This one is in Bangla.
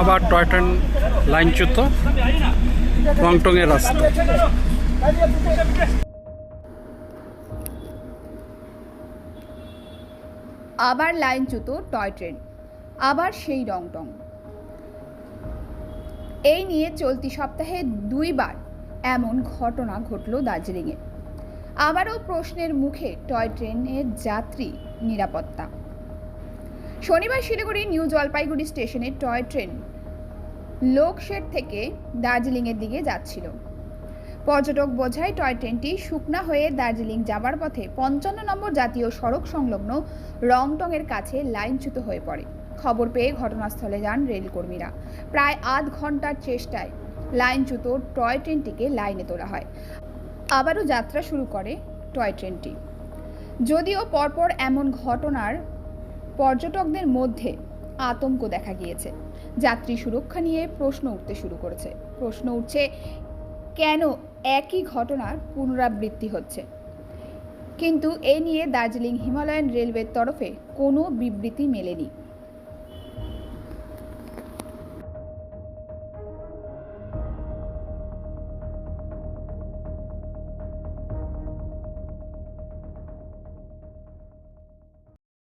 আবার টয় ট্রেন লাইনচ্যুত রংটংয়ের রাস্তা। আবার লাইনচ্যুত টয় ট্রেন, আবার সেই রংটং। এই নিয়ে চলতি সপ্তাহে 2 বার এমন ঘটনা ঘটল দার্জিলিংয়ে। আবারও প্রশ্নের মুখে টয় ট্রেনের যাত্রী নিরাপত্তা। শনিবার শিলিগুড়ি নিউ জলপাইগুড়ি স্টেশনে টয় ট্রেন লোকশেড থেকে দার্জিলিংয়ের দিকে যাচ্ছিল। পর্যটক বোঝাই টয় ট্রেনটি শুকনা হয়ে দার্জিলিং যাবার পথে 55 নম্বর জাতীয় সড়ক সংলগ্ন রংটংয়ের কাছে লাইনচ্যুত হয়ে পড়ে। খবর পেয়ে ঘটনাস্থলে যান রেলকর্মীরা। প্রায় আধ ঘন্টার চেষ্টায় লাইনচ্যুত টয় ট্রেনটিকে লাইনে তোলা হয়। আবারও যাত্রা শুরু করে টয় ট্রেনটি। যদিও পরপর এমন ঘটনার পর্যটকদের মধ্যে আতঙ্ক দেখা গিয়েছে। যাত্রী সুরক্ষা নিয়ে প্রশ্ন উঠতে শুরু করেছে। প্রশ্ন উঠছে, কেন একই ঘটনার পুনরাবৃত্তি হচ্ছে? কিন্তু এ নিয়ে দার্জিলিং হিমালয়ান রেলওয়ের তরফে কোনো বিবৃতি মেলেনি।